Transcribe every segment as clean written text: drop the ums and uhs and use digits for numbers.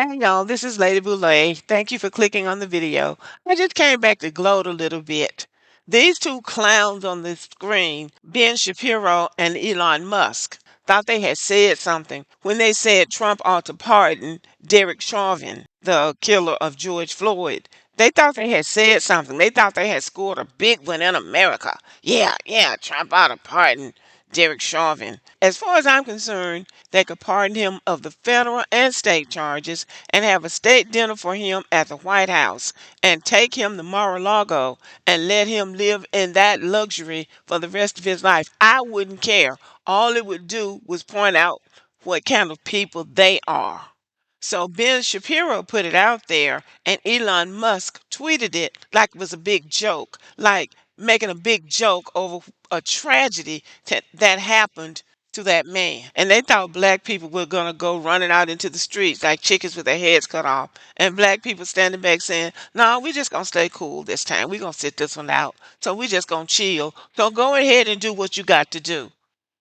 Hey y'all, this is Lady Boulay. Thank you for clicking on the video. I just came back to gloat a little bit. These two clowns on the screen, Ben Shapiro and Elon Musk, thought they had said something when they said Trump ought to pardon Derek Chauvin, the killer of George Floyd. They thought they had said something. They thought they had scored a big one in America. Yeah, Trump ought to pardon Derek Chauvin. As far as I'm concerned, they could pardon him of the federal and state charges and have a state dinner for him at the White House and take him to Mar-a-Lago and let him live in that luxury for the rest of his life. I wouldn't care. All it would do was point out what kind of people they are. So Ben Shapiro put it out there, and Elon Musk tweeted it like it was a big joke, like making a big joke over a tragedy that happened to that man. And they thought black people were going to go running out into the streets like chickens with their heads cut off. And black people standing back saying, no, we're just going to stay cool this time. We're going to sit this one out. So we're just going to chill. So go ahead and do what you got to do.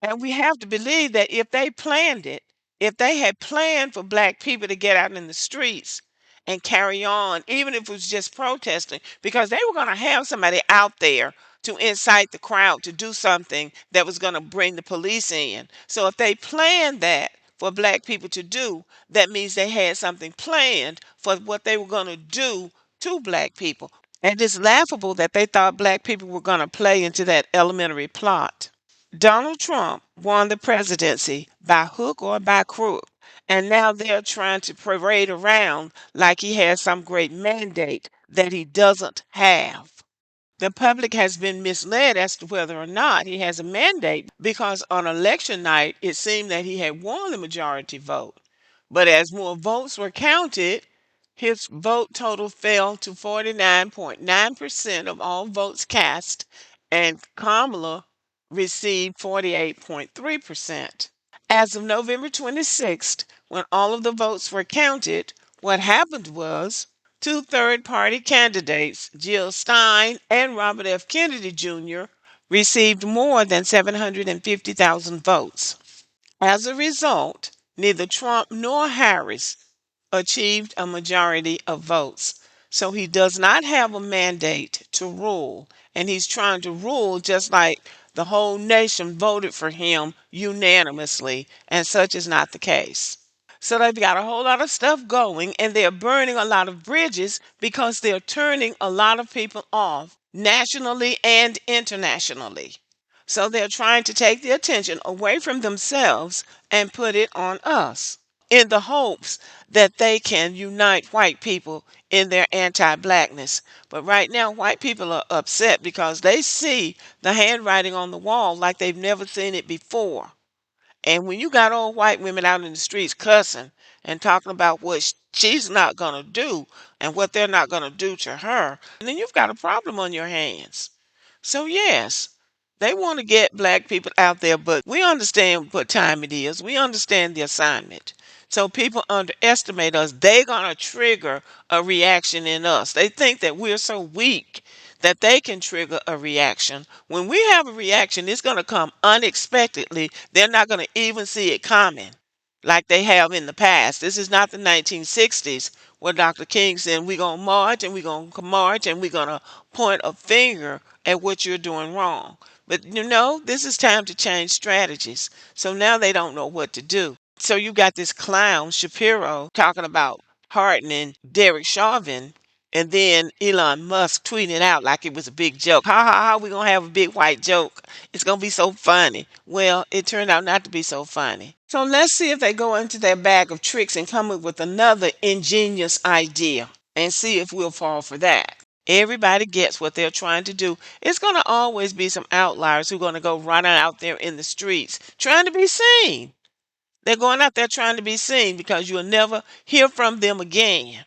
And we have to believe that if they planned it, if they had planned for black people to get out in the streets and carry on, even if it was just protesting, because they were going to have somebody out there to incite the crowd to do something that was going to bring the police in. So if they planned that for black people to do, that means they had something planned for what they were going to do to black people. And it's laughable that they thought black people were going to play into that elementary plot. Donald Trump won the presidency by hook or by crook, and now they're trying to parade around like he has some great mandate that he doesn't have. The public has been misled as to whether or not he has a mandate because on election night it seemed that he had won the majority vote. But as more votes were counted, his vote total fell to 49.9% of all votes cast, and Kamala received 48.3%. As of November 26th, when all of the votes were counted, what happened was two third party candidates, Jill Stein and Robert F. Kennedy Jr., received more than 750,000 votes. As a result, neither Trump nor Harris achieved a majority of votes. So he does not have a mandate to rule. And he's trying to rule just like the whole nation voted for him unanimously. And such is not the case. So they've got a whole lot of stuff going, and they're burning a lot of bridges because they're turning a lot of people off nationally and internationally. So they're trying to take the attention away from themselves and put it on us in the hopes that they can unite white people in their anti blackness. But right now, white people are upset because they see the handwriting on the wall like they've never seen it before. And when you got old white women out in the streets cussing and talking about what she's not going to do and what they're not going to do to her, then you've got a problem on your hands. So, yes, they want to get black people out there, but we understand what time it is. We understand the assignment. So, people underestimate us. They're going to trigger a reaction in us. They think that we're so weak that they can trigger a reaction. When we have a reaction, it's going to come unexpectedly. They're not going to even see it coming like they have in the past. This is not the 1960s where Dr. King said, we're going to march and we're going to march and we're going to point a finger at what you're doing wrong. But this is time to change strategies. So now they don't know what to do. So you got this clown, Shapiro, talking about pardoning Derek Chauvin, and then Elon Musk tweeting it out like it was a big joke. Ha, we going to have a big white joke. It's going to be so funny. Well, it turned out not to be so funny. So let's see if they go into their bag of tricks and come up with another ingenious idea and see if we'll fall for that. Everybody gets what they're trying to do. It's going to always be some outliers who are going to go running out there in the streets trying to be seen. They're going out there trying to be seen because you'll never hear from them again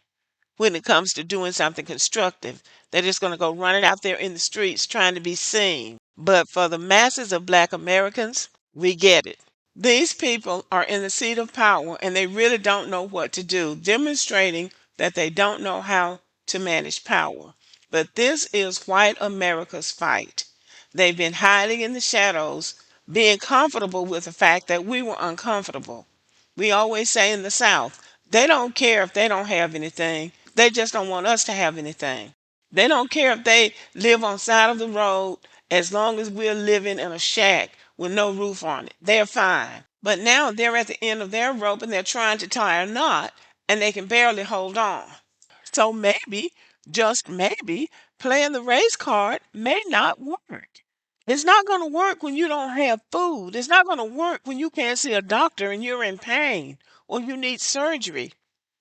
when it comes to doing something constructive. They're just going to go running out there in the streets trying to be seen. But for the masses of black Americans, we get it. These people are in the seat of power and they really don't know what to do, demonstrating that they don't know how to manage power. But this is white America's fight. They've been hiding in the shadows, being comfortable with the fact that we were uncomfortable. We always say in the South, They don't care if they don't have anything. They just don't want us to have anything. They don't care if they live on side of the road as long as we're living in a shack with no roof on it. They're fine. But now they're at the end of their rope and they're trying to tie a knot and they can barely hold on. So maybe, just maybe, playing the race card may not work. It's not going to work when you don't have food. It's not going to work when you can't see a doctor and you're in pain or you need surgery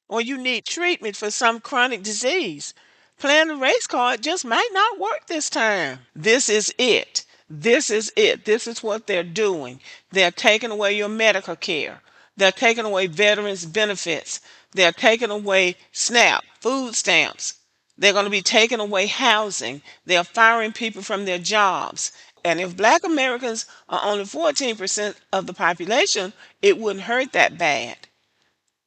or you need treatment for some chronic disease. Playing the race card just might not work this time. This is it. This is it. This is what they're doing. They're taking away your medical care. They're taking away veterans' benefits. They're taking away SNAP, food stamps. They're going to be taking away housing. They're firing people from their jobs. And if black Americans are only 14% of the population, it wouldn't hurt that bad.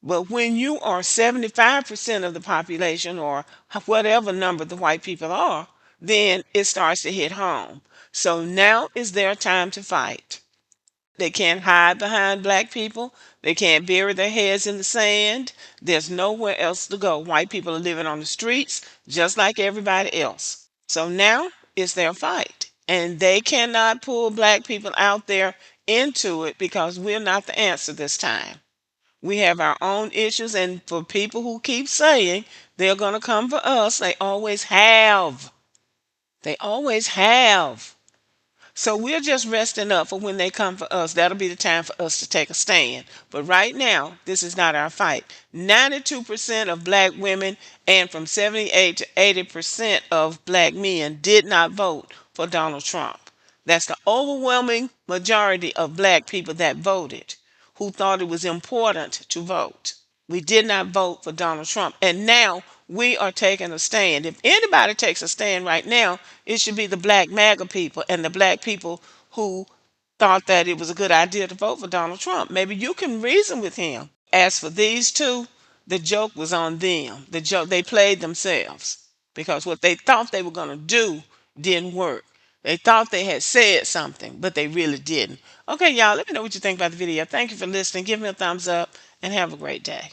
But when you are 75% of the population or whatever number the white people are, then it starts to hit home. So now is their time to fight. They can't hide behind black people. They can't bury their heads in the sand. There's nowhere else to go. White people are living on the streets just like everybody else. So now is their fight. And they cannot pull black people out there into it because we're not the answer this time. We have our own issues, and for people who keep saying they're going to come for us, they always have. They always have. So we're just resting up for when they come for us. That'll be the time for us to take a stand. But right now, this is not our fight. 92% of black women and from 78 to 80% of black men did not vote for Donald Trump. That's the overwhelming majority of black people that voted who thought it was important to vote. We did not vote for Donald Trump. And now we are taking a stand. If anybody takes a stand right now, it should be the black MAGA people and the black people who thought that it was a good idea to vote for Donald Trump. Maybe you can reason with him. As for these two, the joke was on them. The joke they played themselves because what they thought they were going to do didn't work. They thought they had said something, but they really didn't. Okay, y'all, let me know what you think about the video. Thank you for listening. Give me a thumbs up and have a great day.